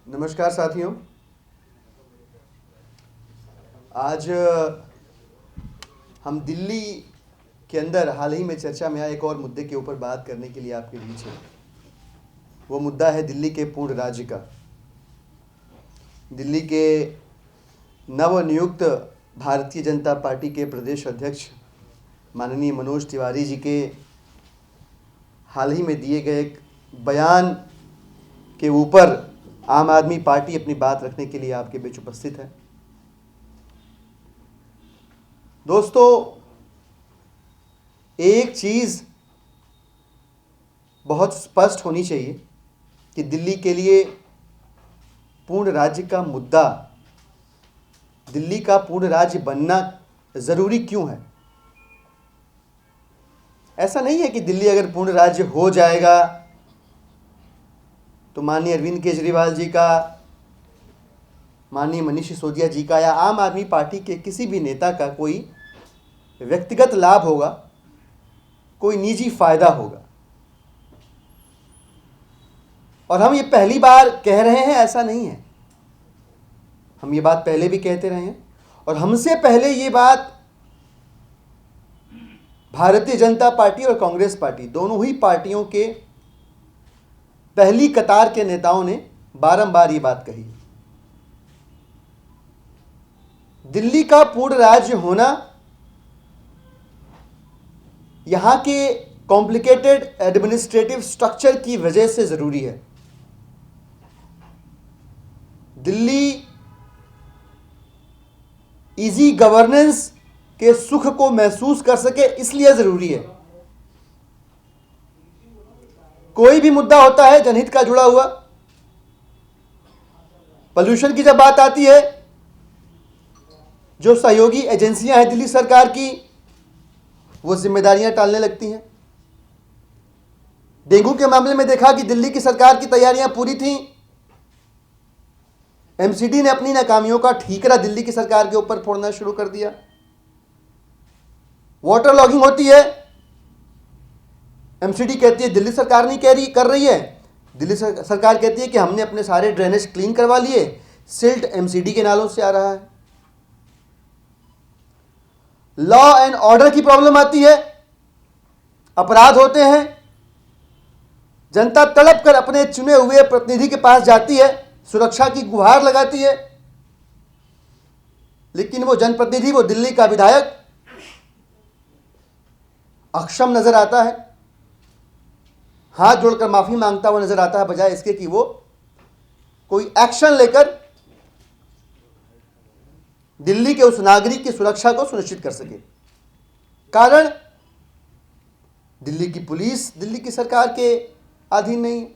नमस्कार साथियों। आज हम दिल्ली के अंदर हाल ही में चर्चा में आए एक और मुद्दे के ऊपर बात करने के लिए आपके बीच हैं। वो मुद्दा है दिल्ली के पूर्ण राज्य का। दिल्ली के नवनियुक्त भारतीय जनता पार्टी के प्रदेश अध्यक्ष माननीय मनोज तिवारी जी के हाल ही में दिए गए एक बयान के ऊपर आम आदमी पार्टी अपनी बात रखने के लिए आपके बीच उपस्थित है। दोस्तों, एक चीज़ बहुत स्पष्ट होनी चाहिए कि दिल्ली के लिए पूर्ण राज्य का मुद्दा, दिल्ली का पूर्ण राज्य बनना ज़रूरी क्यों है। ऐसा नहीं है कि दिल्ली अगर पूर्ण राज्य हो जाएगा तो माननीय अरविंद केजरीवाल जी का, माननीय मनीष सिसोदिया जी का या आम आदमी पार्टी के किसी भी नेता का कोई व्यक्तिगत लाभ होगा, कोई निजी फायदा होगा। और हम ये पहली बार कह रहे हैं, ऐसा नहीं है। हम ये बात पहले भी कहते रहे हैं और हमसे पहले ये बात भारतीय जनता पार्टी और कांग्रेस पार्टी, दोनों ही पार्टियों के पहली कतार के नेताओं ने बारंबार ये बात कही। दिल्ली का पूर्ण राज्य होना यहां के कॉम्प्लिकेटेड एडमिनिस्ट्रेटिव स्ट्रक्चर की वजह से जरूरी है। दिल्ली इजी गवर्नेंस के सुख को महसूस कर सके, इसलिए जरूरी है। कोई भी मुद्दा होता है जनहित का जुड़ा हुआ, पोल्यूशन की जब बात आती है, जो सहयोगी एजेंसियां हैं दिल्ली सरकार की, वो जिम्मेदारियां टालने लगती हैं। डेंगू के मामले में देखा कि दिल्ली की सरकार की तैयारियां पूरी थीं, एमसीडी ने अपनी नाकामियों का ठीकरा दिल्ली की सरकार के ऊपर फोड़ना शुरू कर दिया। वाटर लॉगिंग होती है, एमसीडी कहती है दिल्ली सरकार नहीं कर रही है। दिल्ली सरकार कहती है कि हमने अपने सारे ड्रेनेज क्लीन करवा लिए, सिल्ट एमसीडी के नालों से आ रहा है। लॉ एंड ऑर्डर की प्रॉब्लम आती है, अपराध होते हैं, जनता तड़प कर अपने चुने हुए प्रतिनिधि के पास जाती है, सुरक्षा की गुहार लगाती है, लेकिन वो जनप्रतिनिधि, वो दिल्ली का विधायक अक्षम नजर आता है, हाथ जोड़कर माफी मांगता हुआ नजर आता है, बजाय इसके कि वो कोई एक्शन लेकर दिल्ली के उस नागरिक की सुरक्षा को सुनिश्चित कर सके। कारण दिल्ली की पुलिस दिल्ली की सरकार के अधीन नहीं है।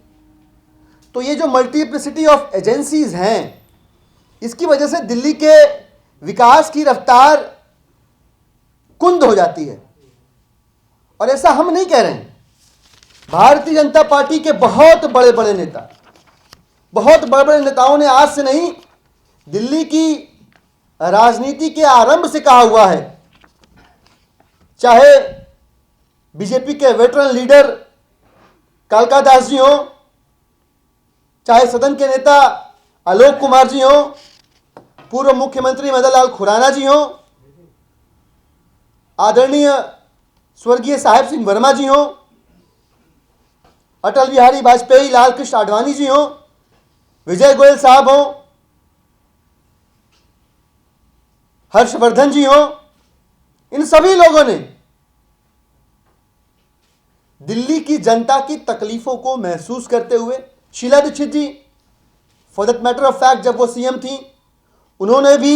तो ये जो मल्टीप्लिसिटी ऑफ एजेंसीज हैं, इसकी वजह से दिल्ली के विकास की रफ्तार कुंद हो जाती है। और ऐसा हम नहीं कह रहे हैं, भारतीय जनता पार्टी के बहुत बड़े बड़े नेताओं ने आज से नहीं, दिल्ली की राजनीति के आरंभ से कहा हुआ है। चाहे बीजेपी के वेटरन लीडर कालका दास जी हो, चाहे सदन के नेता आलोक कुमार जी हो, पूर्व मुख्यमंत्री मदन लाल खुराना जी हो, आदरणीय स्वर्गीय साहेब सिंह वर्मा जी हो, अटल बिहारी वाजपेयी, लाल कृष्ण आडवाणी जी हो, विजय गोयल साहब हो, हर्षवर्धन जी हो, इन सभी लोगों ने दिल्ली की जनता की तकलीफों को महसूस करते हुए, Sheila Dikshit ji for that matter of fact जब वो सीएम थी, उन्होंने भी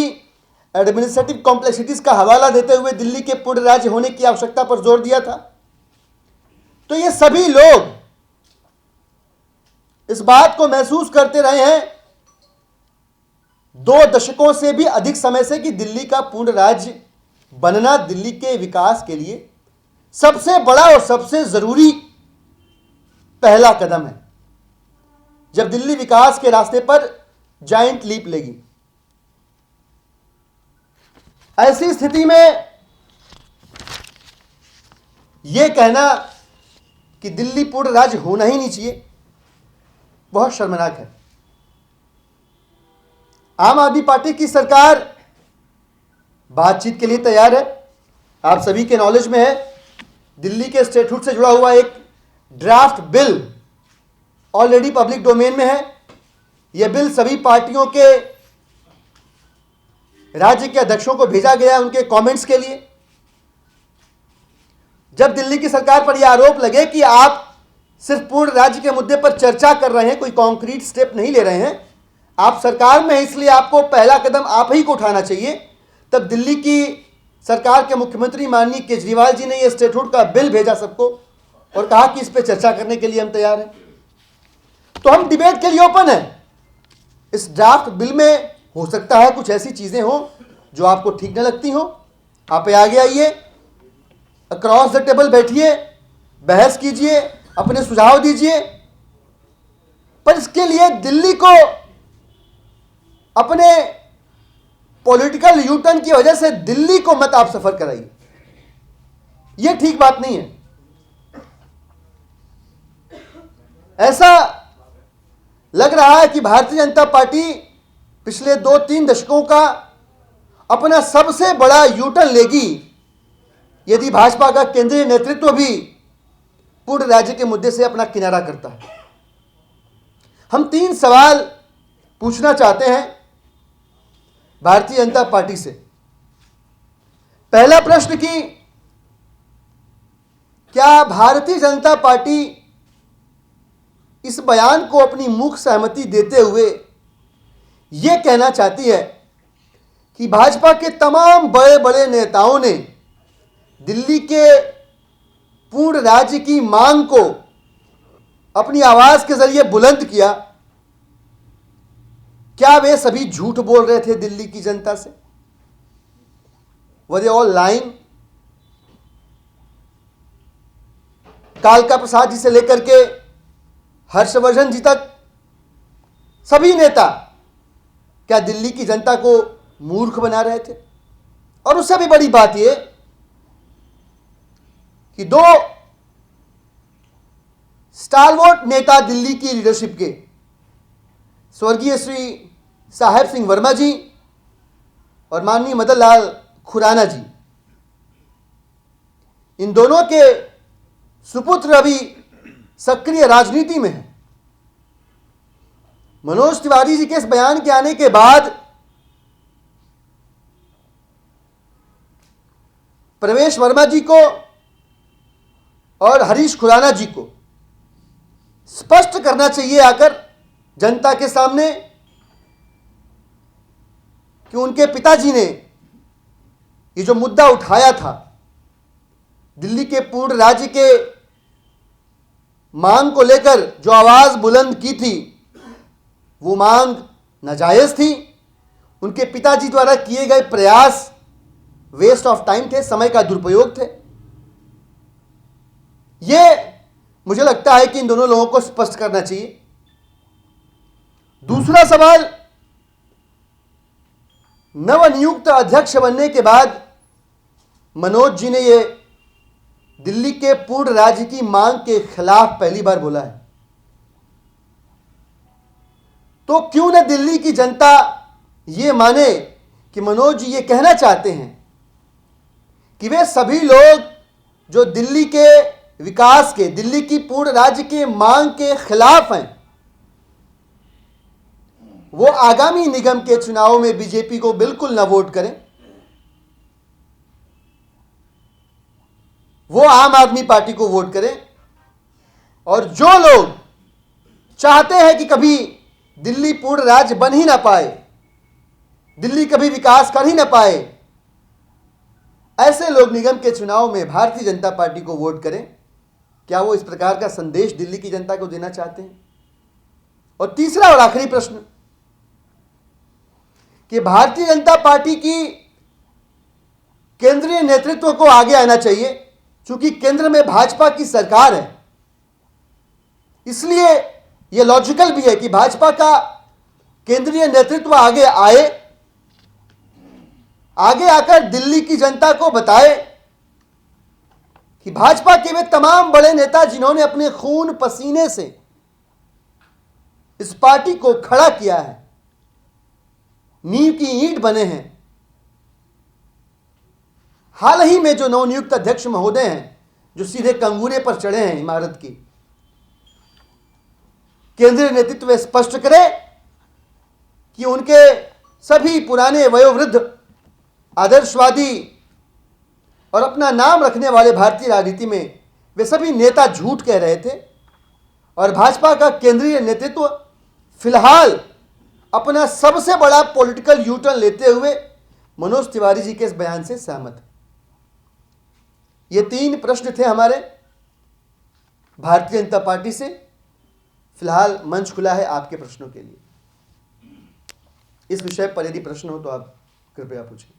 एडमिनिस्ट्रेटिव कॉम्प्लेक्सिटीज का हवाला देते हुए दिल्ली के पूर्ण राज्य होने की आवश्यकता पर जोर दिया था। तो ये सभी लोग इस बात को महसूस करते रहे हैं 2 दशकों से भी अधिक समय से कि दिल्ली का पूर्ण राज्य बनना दिल्ली के विकास के लिए सबसे बड़ा और सबसे जरूरी पहला कदम है। जब दिल्ली विकास के रास्ते पर जाइंट लीप लेगी, ऐसी स्थिति में यह कहना कि दिल्ली पूर्ण राज्य होना ही नहीं चाहिए, बहुत शर्मनाक है। आम आदमी पार्टी की सरकार बातचीत के लिए तैयार है। आप सभी के नॉलेज में है, दिल्ली के स्टेटहुड से जुड़ा हुआ एक draft bill already public domain में है। यह बिल सभी पार्टियों के राज्य के अध्यक्षों को भेजा गया है उनके कमेंट्स के लिए। जब दिल्ली की सरकार पर यह आरोप लगे कि आप सिर्फ पूर्ण राज्य के मुद्दे पर चर्चा कर रहे हैं, कोई कॉन्क्रीट स्टेप नहीं ले रहे हैं, आप सरकार में हैं इसलिए आपको पहला कदम आप ही को उठाना चाहिए, तब दिल्ली की सरकार के मुख्यमंत्री माननीय केजरीवाल जी ने यह स्टेटहुड का बिल भेजा सबको और कहा कि इस पर चर्चा करने के लिए हम तैयार हैं। तो हम डिबेट के लिए ओपन हैं। इस ड्राफ्ट बिल में हो सकता है कुछ ऐसी चीजें हो जो आपको ठीक न लगती हो, आप आगे आइए, अक्रॉस द टेबल बैठिए, बहस कीजिए, अपने सुझाव दीजिए, पर इसके लिए दिल्ली को अपने पॉलिटिकल यूटर्न की वजह से दिल्ली को मत आप सफर कराइए, यह ठीक बात नहीं है। ऐसा लग रहा है कि भारतीय जनता पार्टी पिछले 2-3 दशकों का अपना सबसे बड़ा यूटर्न लेगी यदि भाजपा का केंद्रीय नेतृत्व भी पूर्ण राज्य के मुद्दे से अपना किनारा करता है। हम 3 सवाल पूछना चाहते हैं भारतीय जनता पार्टी से। पहला प्रश्न कि क्या भारतीय जनता पार्टी इस बयान को अपनी मुख सहमति देते हुए यह कहना चाहती है कि भाजपा के तमाम बड़े बड़े नेताओं ने दिल्ली के पूर्ण राज्य की मांग को अपनी आवाज के जरिए बुलंद किया, क्या वे सभी झूठ बोल रहे थे दिल्ली की जनता से? वर दे ऑल लाइंग? कालका प्रसाद जी से लेकर के हर्षवर्धन जी तक सभी नेता क्या दिल्ली की जनता को मूर्ख बना रहे थे? और उससे भी बड़ी बात यह कि 2 स्टालवर्ट नेता दिल्ली की लीडरशिप के, स्वर्गीय श्री साहेब सिंह वर्मा जी और माननीय मदन लाल खुराना जी, इन दोनों के सुपुत्र अभी सक्रिय राजनीति में है। मनोज तिवारी जी के इस बयान के आने के बाद प्रवेश वर्मा जी को और हरीश खुराना जी को स्पष्ट करना चाहिए आकर जनता के सामने कि उनके पिताजी ने ये जो मुद्दा उठाया था, दिल्ली के पूर्ण राज्य के मांग को लेकर जो आवाज बुलंद की थी, वो मांग नाजायज थी। उनके पिताजी द्वारा किए गए प्रयास वेस्ट ऑफ टाइम थे, समय का दुरुपयोग थे। यह मुझे लगता है कि इन दोनों लोगों को स्पष्ट करना चाहिए। दूसरा सवाल, नवनियुक्त अध्यक्ष बनने के बाद मनोज जी ने यह दिल्ली के पूर्ण राज्य की मांग के खिलाफ पहली बार बोला है, तो क्यों न दिल्ली की जनता यह माने कि मनोज जी ये कहना चाहते हैं कि वे सभी लोग जो दिल्ली के विकास के, दिल्ली की पूर्ण राज्य के मांग के खिलाफ हैं, वो आगामी निगम के चुनाव में बीजेपी को बिल्कुल न वोट करें, वो आम आदमी पार्टी को वोट करें। और जो लोग चाहते हैं कि कभी दिल्ली पूर्ण राज्य बन ही ना पाए, दिल्ली कभी विकास कर ही ना पाए, ऐसे लोग निगम के चुनाव में भारतीय जनता पार्टी को वोट करें। क्या वो इस प्रकार का संदेश दिल्ली की जनता को देना चाहते हैं? और तीसरा और आखिरी प्रश्न कि भारतीय जनता पार्टी की केंद्रीय नेतृत्व को आगे आना चाहिए, क्योंकि केंद्र में भाजपा की सरकार है, इसलिए यह लॉजिकल भी है कि भाजपा का केंद्रीय नेतृत्व आगे आए, आगे आकर दिल्ली की जनता को बताए कि भाजपा के वे तमाम बड़े नेता जिन्होंने अपने खून पसीने से इस पार्टी को खड़ा किया है, नींव की ईंट बने हैं। हाल ही में जो नवनियुक्त अध्यक्ष महोदय हैं, जो सीधे कंगूरे पर चढ़े हैं इमारत की, केंद्रीय नेतृत्व स्पष्ट करे कि उनके सभी पुराने वयोवृद्ध आदर्शवादी और अपना नाम रखने वाले भारतीय राजनीति में वे सभी नेता झूठ कह रहे थे और भाजपा का केंद्रीय नेतृत्व फिलहाल अपना सबसे बड़ा पॉलिटिकल यूटर्न लेते हुए मनोज तिवारी जी के इस बयान से सहमत है। ये 3 प्रश्न थे हमारे भारतीय जनता पार्टी से। फिलहाल मंच खुला है आपके प्रश्नों के लिए। इस विषय पर यदि प्रश्न हो तो आप कृपया पूछें।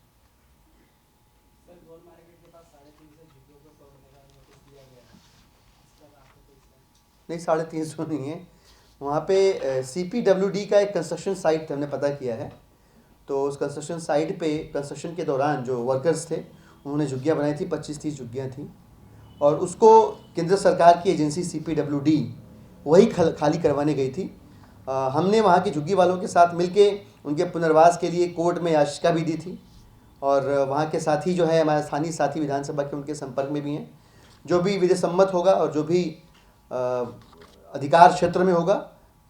नहीं, 350 नहीं है। वहाँ पे CPWD का एक कंस्ट्रक्शन साइट हमने पता किया है। तो उस कंस्ट्रक्शन साइट पे कंस्ट्रक्शन के दौरान जो वर्कर्स थे उन्होंने झुग्गियाँ बनाई थी, 25-30 झुग्गियाँ थी, और उसको केंद्र सरकार की एजेंसी CPWD वही खाली करवाने गई थी। हमने वहाँ की झुग्गी वालों के साथ मिलके उनके पुनर्वास के लिए कोर्ट में याचिका भी दी थी, और वहाँ के साथी जो है हमारे स्थानीय साथी विधानसभा के उनके संपर्क में भी हैं। जो भी विधि सम्मत होगा और जो भी अधिकार क्षेत्र में होगा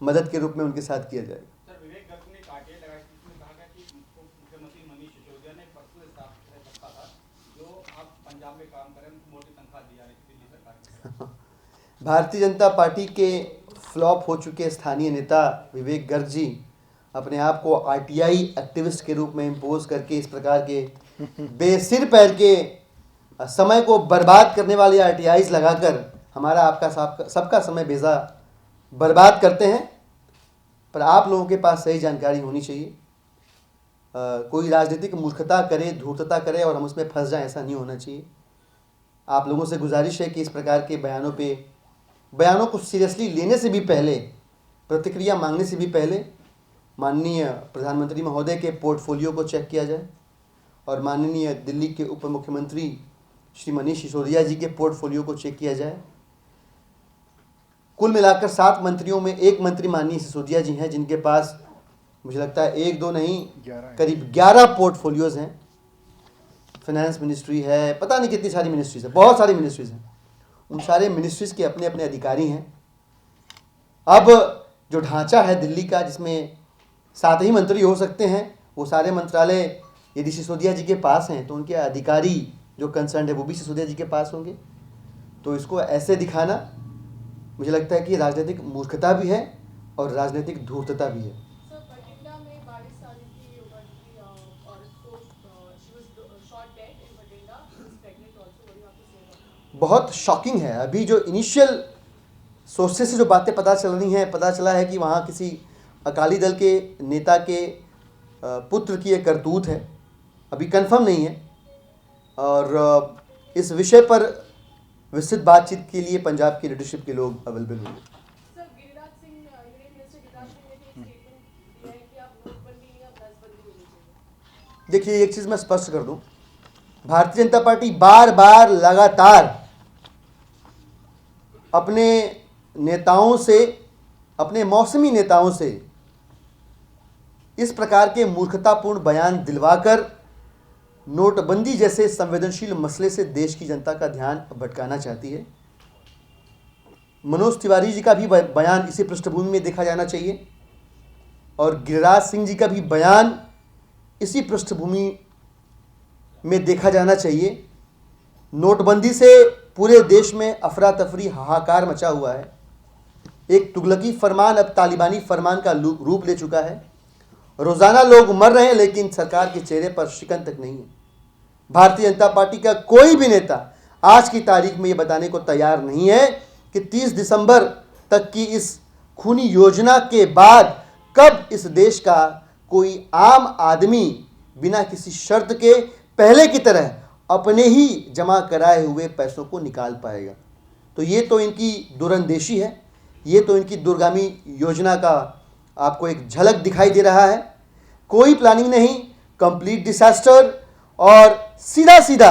मदद के रूप में उनके साथ किया जाएगा। सर, विवेक गर्ग ने आरटीआई लगाई थी, इसमें कहा गया कि मुख्यमंत्री मनीष सिसोदिया ने पर्सनल स्टाफ रखा था जो आप पंजाब में काम करें, उनको मोटी तनख्वाह दी जा रही थी दिल्ली सरकार। भारतीय जनता पार्टी के फ्लॉप हो चुके स्थानीय नेता विवेक गर्ग जी अपने आप को आरटीआई एक्टिविस्ट के रूप में इम्पोज करके इस प्रकार के बेसिर पैर के समय को बर्बाद करने वाले आरटीआईज लगाकर हमारा आपका सबका समय बेजा बर्बाद करते हैं। पर आप लोगों के पास सही जानकारी होनी चाहिए। कोई राजनीतिक मूर्खता करे, धूर्तता करे और हम उसमें फंस जाएं, ऐसा नहीं होना चाहिए। आप लोगों से गुजारिश है कि इस प्रकार के बयानों को सीरियसली लेने से भी पहले, प्रतिक्रिया मांगने से भी पहले माननीय प्रधानमंत्री महोदय के पोर्टफोलियो को चेक किया जाए और माननीय दिल्ली के उप मुख्यमंत्री श्री मनीष सिसोदिया जी के पोर्टफोलियो को चेक किया जाए। कुल मिलाकर 7 मंत्रियों में 1 मंत्री माननीय सिसोदिया जी हैं, जिनके पास मुझे लगता है 1-2 नहीं करीब 11 पोर्टफोलियोज हैं। फाइनेंस मिनिस्ट्री है, पता नहीं कितनी सारी मिनिस्ट्रीज है, बहुत सारी मिनिस्ट्रीज हैं। उन सारे मिनिस्ट्रीज के अपने अपने अधिकारी हैं। अब जो ढांचा है दिल्ली का, जिसमें 7 ही मंत्री हो सकते हैं, वो सारे मंत्रालय यदि सिसोदिया जी के पास हैं तो उनके अधिकारी जो कंसर्न है वो भी सिसोदिया जी के पास होंगे। तो इसको ऐसे दिखाना मुझे लगता है कि राजनीतिक मूर्खता भी है और राजनीतिक धूर्तता भी है। बहुत शॉकिंग है। अभी जो इनिशियल सोर्सेस से जो बातें पता चल रही हैं, पता चला है कि वहाँ किसी अकाली दल के नेता के पुत्र की एक करतूत है, अभी कंफर्म नहीं है। और इस विषय पर विस्तृत बातचीत के लिए पंजाब की लीडरशिप के लोग अवेलेबल होंगे। देखिए, एक चीज़ मैं स्पष्ट कर दूं, भारतीय जनता पार्टी बार बार लगातार अपने नेताओं से, अपने मौसमी नेताओं से इस प्रकार के मूर्खतापूर्ण बयान दिलवाकर नोटबंदी जैसे संवेदनशील मसले से देश की जनता का ध्यान भटकाना चाहती है। मनोज तिवारी जी का भी बयान इसी पृष्ठभूमि में देखा जाना चाहिए और गिरिराज सिंह जी का भी बयान इसी पृष्ठभूमि में देखा जाना चाहिए। नोटबंदी से पूरे देश में अफरा तफरी हाहाकार मचा हुआ है। एक तुगलकी फरमान अब तालिबानी फरमान का रूप ले चुका है। रोजाना लोग मर रहे हैं लेकिन सरकार के चेहरे पर शिकन तक नहीं है। भारतीय जनता पार्टी का कोई भी नेता आज की तारीख में ये बताने को तैयार नहीं है कि 30 दिसंबर तक की इस खूनी योजना के बाद कब इस देश का कोई आम आदमी बिना किसी शर्त के पहले की तरह अपने ही जमा कराए हुए पैसों को निकाल पाएगा। तो ये तो इनकी दूरंदेशी है, ये तो इनकी दूरगामी योजना का आपको एक झलक दिखाई दे रहा है। कोई प्लानिंग नहीं, कंप्लीट डिसास्टर। और सीधा सीधा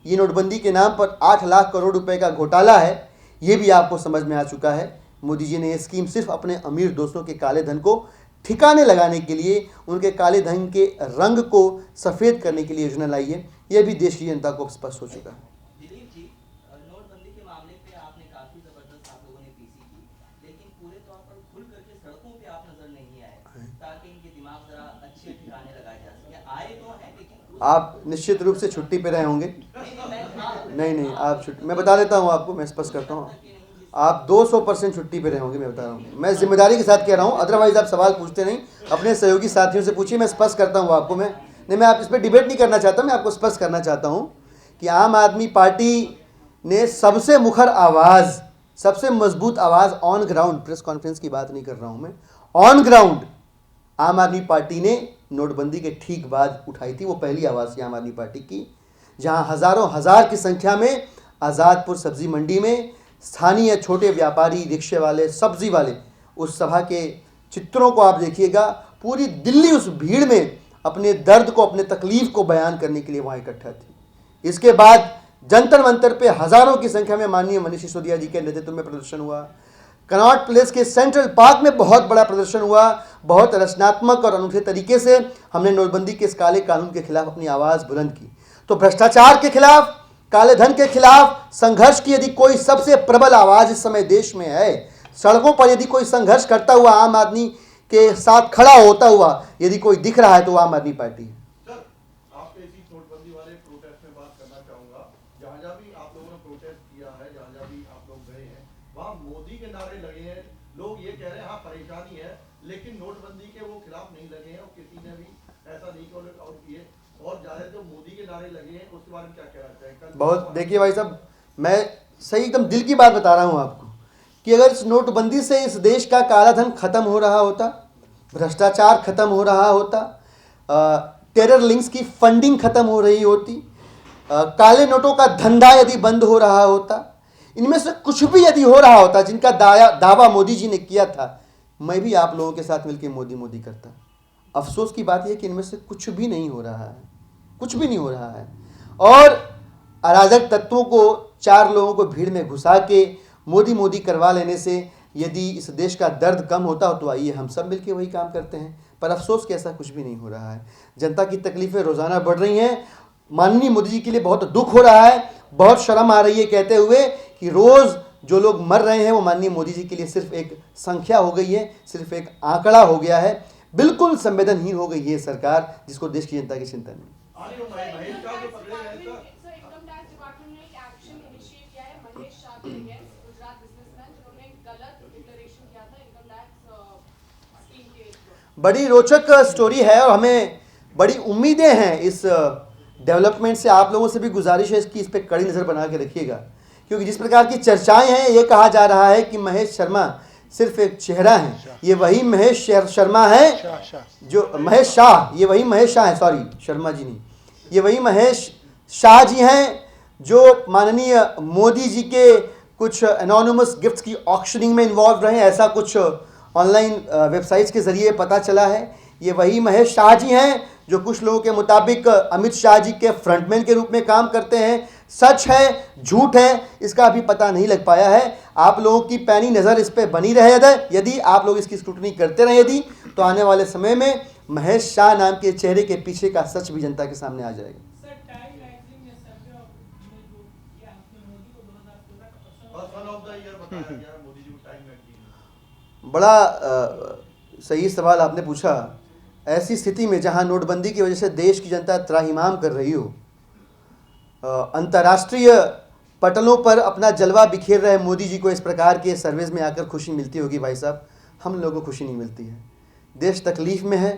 ये नोटबंदी के नाम पर 8 लाख करोड़ रुपए का घोटाला है, ये भी आपको समझ में आ चुका है। मोदी जी ने ये स्कीम सिर्फ अपने अमीर दोस्तों के काले धन को ठिकाने लगाने के लिए, उनके काले धन के रंग को सफ़ेद करने के लिए योजना लाई है। यह भी देश की जनता को स्पष्ट हो चुका है। दिलीप जी, नोटबंदी के मामले पे आपने काफी जबरदस्त आप लोगों ने पीसी की, लेकिन पूरे तौर पर खुल करके सड़कों पे आप नजर नहीं आए ताकि इनके दिमाग जरा अच्छे ठिकाने लगाए जा सके। आए तो हैं लेकिन आप निश्चित रूप से छुट्टी पे रहे होंगे। नहीं, आप छुट्टी, मैं बता देता हूँ आपको, मैं स्पष्ट करता हूँ, आप 200% छुट्टी पे रहे होंगे। मैं बता रहा हूँ, मैं जिम्मेदारी के साथ कह रहा हूँ, अदरवाइज आप सवाल पूछते नहीं, अपने सहयोगी साथियों से पूछिए। मैं स्पष्ट करता हूँ आपको, मैं आप इस पर डिबेट नहीं करना चाहता, मैं आपको स्पष्ट करना चाहता हूँ कि आम आदमी पार्टी ने सबसे मुखर आवाज़, सबसे मजबूत आवाज़ ऑन ग्राउंड, प्रेस कॉन्फ्रेंस की बात नहीं कर रहा हूँ मैं, ऑन ग्राउंड आम आदमी पार्टी ने नोटबंदी के ठीक बाद उठाई थी। वो पहली आवाज़ थी आम आदमी पार्टी की, जहां हज़ारों हज़ार की संख्या में आज़ादपुर सब्जी मंडी में स्थानीय छोटे व्यापारी, रिक्शे वाले, सब्जी वाले, उस सभा के चित्रों को आप देखिएगा, पूरी दिल्ली उस भीड़ में अपने दर्द को, अपने तकलीफ को बयान करने के लिए वहाँ इकट्ठा थी। इसके बाद जंतर मंतर पे हज़ारों की संख्या में माननीय मनीष सिसोदिया जी के नेतृत्व में प्रदर्शन हुआ। कनॉट प्लेस के सेंट्रल पार्क में बहुत बड़ा प्रदर्शन हुआ। बहुत रचनात्मक और अनूठे तरीके से हमने नोटबंदी के इस काले कानून के खिलाफ अपनी आवाज़ बुलंद की। तो भ्रष्टाचार के खिलाफ, काले धन के खिलाफ संघर्ष की यदि कोई सबसे प्रबल आवाज़ इस समय देश में है, सड़कों पर यदि कोई संघर्ष करता हुआ आम आदमी के साथ खड़ा होता हुआ यदि कोई दिख रहा है तो आम आदमी पार्टी है। सर, आपके इसी नोटबंदी वाले प्रोटेस्ट में बात करना चाहूंगा। जहां भी आप लोगों ने प्रोटेस्ट किया है, जहां भी आप लोग गए हैं, वहां मोदी के नारे लगे हैं। लोग ये कह रहे हैं हाँ परेशानी है, लेकिन नोटबंदी के वो खिलाफ नहीं लगे हैं और किसी ने भी ऐसा नहीं किए। और जाहिर जो मोदी के नारे लगे हैं उसके बारे में क्या कहना चाहेंगे? बहुत देखिए भाई साहब, मैं सही एकदम दिल की बात बता रहा हूँ आपको कि अगर इस नोटबंदी से इस देश का काला धन खत्म हो रहा होता, भ्रष्टाचार खत्म हो रहा होता, टेरर लिंक्स की फंडिंग खत्म हो रही होती, काले नोटों का धंधा यदि बंद हो रहा होता, इनमें से कुछ भी यदि हो रहा होता जिनका दावा मोदी जी ने किया था, मैं भी आप लोगों के साथ मिलकर मोदी मोदी करता। अफसोस की बात यह कि इनमें से कुछ भी नहीं हो रहा है, कुछ भी नहीं हो रहा है। और अराजक तत्वों को, चार लोगों को भीड़ में घुसा के मोदी मोदी करवा लेने से यदि इस देश का दर्द कम होता हो तो आइए हम सब मिलकर वही काम करते हैं। पर अफसोस कि ऐसा कुछ भी नहीं हो रहा है। जनता की तकलीफें रोज़ाना बढ़ रही हैं। माननीय मोदी जी के लिए बहुत दुख हो रहा है, बहुत शर्म आ रही है कहते हुए कि रोज़ जो लोग मर रहे हैं वो माननीय मोदी जी के लिए सिर्फ एक संख्या हो गई है, सिर्फ एक आंकड़ा हो गया है। बिल्कुल संवेदनहीन हो गई है सरकार, जिसको देश की जनता की चिंता नहीं। बड़ी रोचक स्टोरी है और हमें बड़ी उम्मीदें हैं इस डेवलपमेंट से। आप लोगों से भी गुजारिश है इसकी, इस पर कड़ी नज़र बना के रखिएगा, क्योंकि जिस प्रकार की चर्चाएं हैं, ये कहा जा रहा है कि महेश शर्मा सिर्फ एक चेहरा है। ये वही महेश शर्मा है जो महेश शाह, ये वही महेश शाह है, सॉरी शर्मा जी नहीं, ये वही महेश शाह जी हैं जो माननीय मोदी जी के कुछ एनोनिमस गिफ्ट्स की ऑक्शनिंग में इन्वॉल्व रहे, ऐसा कुछ ऑनलाइन वेबसाइट्स के ज़रिए पता चला है। ये वही महेश शाह जी हैं जो कुछ लोगों के मुताबिक अमित शाह जी के फ्रंटमैन के रूप में काम करते हैं। सच है झूठ है इसका अभी पता नहीं लग पाया है। आप लोगों की पैनी नज़र इस पर बनी रहे यदि आप लोग इसकी स्क्रूटनी करते रहे यदि, तो आने वाले समय में महेश शाह नाम के चेहरे के पीछे का सच भी जनता के सामने आ जाएगा। बड़ा सही सवाल आपने पूछा। ऐसी स्थिति में जहां नोटबंदी की वजह से देश की जनता त्राहिमाम कर रही हो, अंतर्राष्ट्रीय पटलों पर अपना जलवा बिखेर रहे मोदी जी को इस प्रकार के सर्विस में आकर खुशी मिलती होगी। भाई साहब, हम लोगों को खुशी नहीं मिलती है। देश तकलीफ़ में है,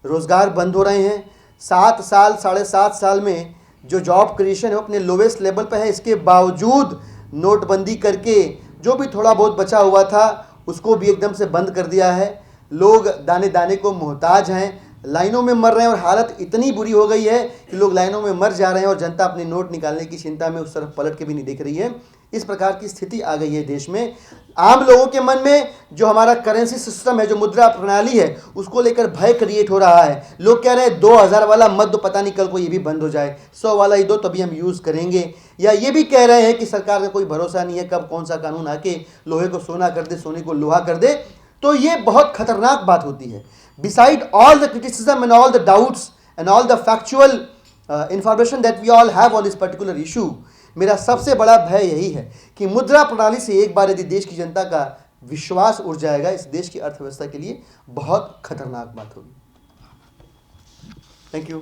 रोज़गार बंद हो रहे हैं। 7 साल 7.5 साल में जो जॉब क्रिएशन है वो अपने लोवेस्ट लेवल पर है। इसके बावजूद नोटबंदी करके जो भी थोड़ा बहुत बचा हुआ था उसको भी एकदम से बंद कर दिया है। लोग दाने दाने को मोहताज हैं, लाइनों में मर रहे हैं और हालत इतनी बुरी हो गई है कि लोग लाइनों में मर जा रहे हैं और जनता अपने नोट निकालने की चिंता में उस तरफ पलट के भी नहीं देख रही है। इस प्रकार की स्थिति आ गई है देश में। आम लोगों के मन में जो हमारा करेंसी सिस्टम है, जो मुद्रा प्रणाली है, उसको लेकर भय क्रिएट हो रहा है। लोग कह रहे हैं 2000 वाला मत दो, पता नहीं कल को ये भी बंद हो जाए, 100 वाला ही दो तभी हम यूज़ करेंगे। या ये भी कह रहे हैं कि सरकार का कोई भरोसा नहीं है, कब कौन सा कानून आके लोहे को सोना कर दे, सोने को लोहा कर दे। तो ये बहुत खतरनाक बात होती है। beside all the criticism and all the doubts and all the factual information that we all have on this particular issue, मेरा सबसे बड़ा भय यही है कि मुद्रा प्रणाली से एक बार यदि देश की जनता का विश्वास उड़ जाएगा, इस देश की अर्थव्यवस्था के लिए बहुत खतरनाक बात होगी। Thank you.